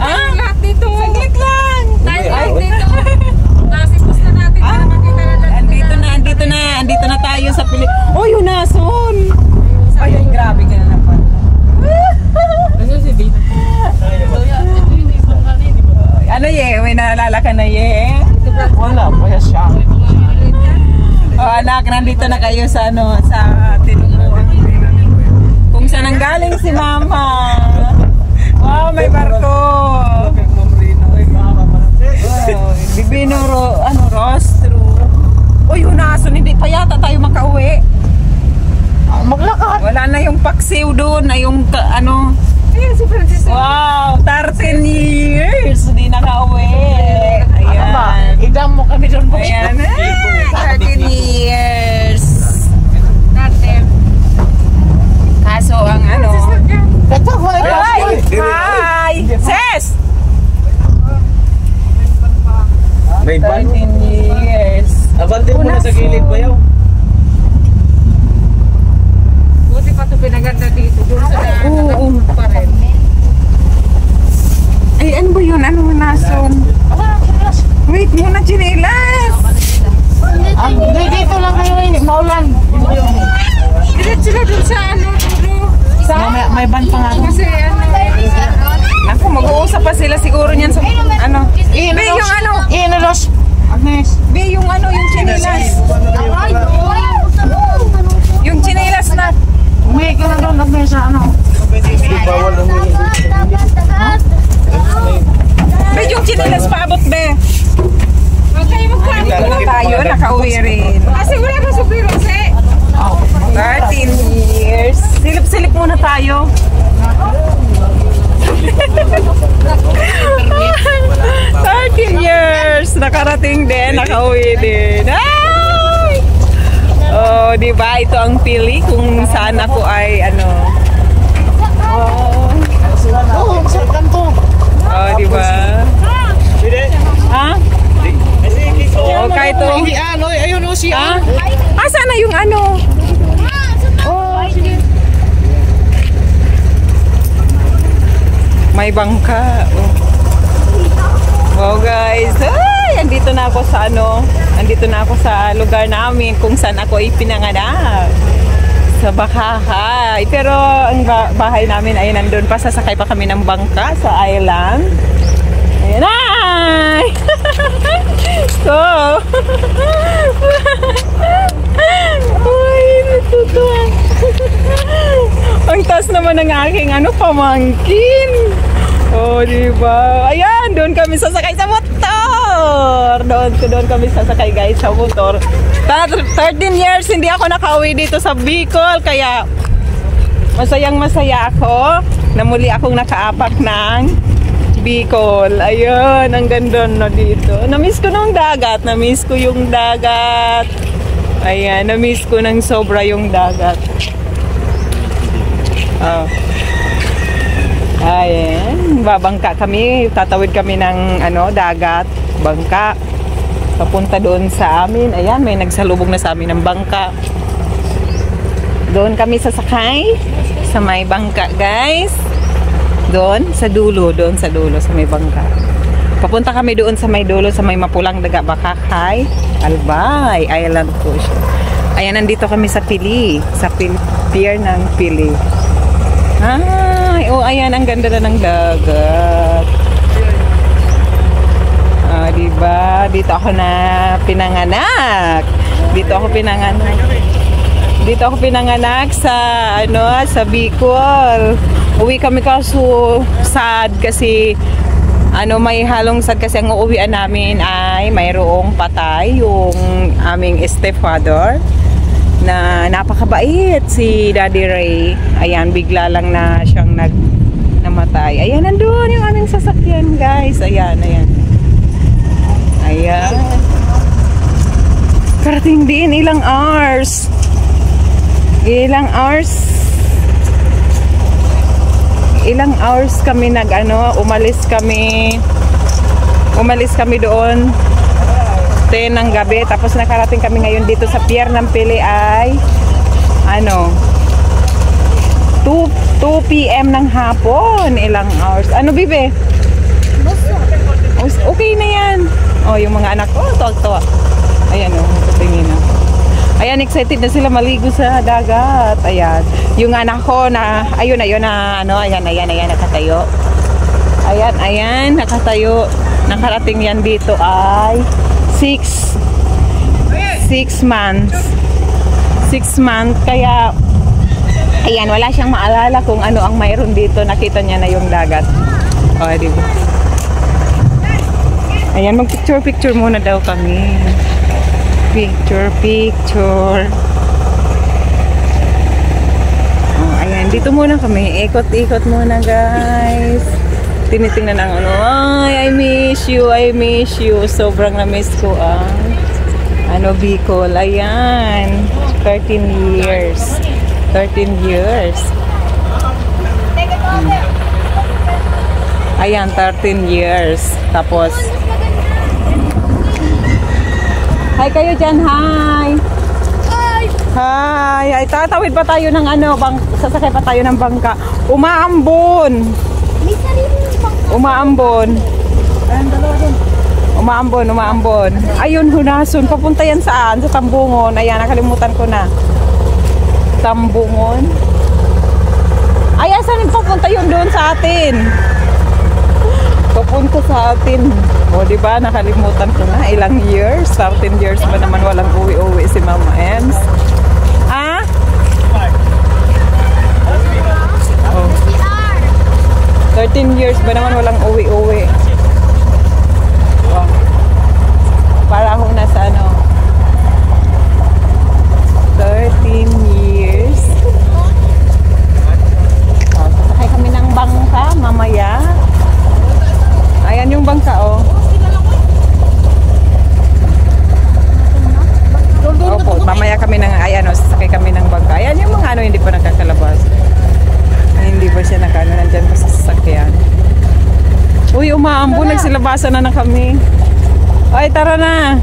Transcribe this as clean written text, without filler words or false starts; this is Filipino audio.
lahat dito. Saglit lang. Tayo lahat dito. Nasipos na natin para makita na lang. Andito na tayo sa Pili. Oh, yun na, son. Ay, grabe ka na naman. Ano si Dina? Ano may naalala ka na Wala pa siya. Oh, anak, nandito na kayo sa sa Tinubuan. Kung saan ang galing si Mama. Wow, may barko. Wow, Bibino rostro. Uy, hunason, hindi pa yata tayo makauwi. Maglakad. Wala na yung paksiw doon, na yung Ayan si Francis. wow, 13 years, hindi nakauwi. Ayan. Idam mo kami doon. Ayan. 13 years. Natin. Kaso ang Hi! Hi! Sis! May ban? 13 years. Abante mo na sa gilid ba yaw? Buti pa ito pinaganda dito. Doon sa pa rin. Ay, ano ba yun? Ano nason? Wait muna, chinelas! Dito lang kayo maulan. Diretso sila doon sa May ban pa nga. Kasi Ako, mag-uusap pa sila siguro niyan sa Be, yung Inalos. Agnes. Be, yung yung chinelas. Yung chinelas na. Umihi ka na doon, Agnes, sa Bawal ang Be, yung chinelas paabot, Be. okay, Dito na tayo, nakauwi rin. kasi wala ka sa Pirose. 13 years. Silip-silip muna tayo. 13 years. Nakarating din, nakauwi din. Ay! Oh, di ba? Ito ang pili kung saan ako ay Oo, sa kanto. Oh, di ba? Ha? Oh, kahit to. Ayun o siya. Ah, sana yung may bangka. Oh. Wow, guys. Ay, andito na ako sa andito na ako sa lugar namin kung saan ako ipinanganak. Sa Bakahay. Pero ang bahay namin ay nandun pa. Sasakay pa kami ng bangka sa island. Ayan. Ay! So, ay, natutuwa. Ang taas naman ng aking pamangkin. Oh, diba? Ayan, doon kami sasakay sa motor. Doon kami sasakay, guys, sa motor. 13 years hindi ako nakauwi dito sa Bicol, kaya masayang-masaya ako na muli akong nakaapak ng Bicol. Ayun, ang ganda na dito. Namiss ko ng dagat. Namiss ko yung dagat. Ayan, namiss ko ng sobra yung dagat. Oh. Ayan, babangka kami. Tatawid kami ng dagat. Bangka. Papunta doon sa amin. Ayan, may nagsalubog na sa amin ng bangka. Doon kami sasakay sa may bangka, guys. Doon sa dulo sa may bangka. Papunta kami doon sa may dulo, sa may mapulang daga, Bakahay, Albay Island po siya. Ayan, nandito kami sa Pili, sa pier ng Pili. Ay, oh, ayan, ang ganda na ng dagat. Diba? Dito ako na pinanganak. Dito ako pinanganak sa sa Bicol. Uwi kami kaso sad kasi may halong sad kasi ang uuwian namin ay mayroong patay yung aming stepfather na napakabait, si Daddy Ray. Ayan, bigla lang na siyang namatay. Ayan, nandun yung aming sasakyan, guys. Ayan. Karating din, ilang hours kami umalis kami doon 10 ng gabi, tapos nakarating kami ngayon dito sa pier ng Pili ay 2 PM ng hapon. Ilang hours? Bibe? Okay na yan. Oh, yung mga anak ko, tuwag-tuwa. Ayan oh, tingin na. Ayan, excited na sila maligo sa dagat. Ayan. Yung anak ko na, ayun na, ano, ayan, nakatayo. Ayan, nakatayo. Nakarating yan dito ay 6 months. 6 months, kaya ayan, wala siyang maalala kung ano ang mayroon dito. Nakita niya na yung dagat. O, diba? Ayan, mag-picture muna daw kami. Picture. Oh, ayan, dito muna kami. Ikot-ikot muna, guys. Tinitingnan ang ano. Ay, I miss you. Sobrang na-miss ko ano, Bicol. Ayan. 13 years. Ayan, 13 years. Tapos, hi kayo dyan, hi! Hi! Ay, tatawid pa tayo ng ano, sasakay pa tayo ng bangka. Umaambon! Ayun, Hunason. Papunta yan saan? Sa Tambungon. Ayan, nakalimutan ko na. Tambungon. Ay, saan papunta yun doon sa atin? Papunta sa atin. O, diba? Nakalimutan ko na. Ilang years? 13 years ba naman walang uwi-uwi si Mama Ems? Ah? Oh. 13 years ba naman walang uwi-uwi? Wow. Para ako nasa ano? 13 years. Oh, sasakay kami ng bangka mamaya. Ayan yung bangka, oh. Opo, mamaya kami ayan, oh, sasakay kami ng bangka. Ayan yung mga ano, hindi pa nakakalabas. Hindi pa siya nakano, nandyan pa sa sasakyan. Uy, umaambon, nagsilabasan na kami. Ay, tara na.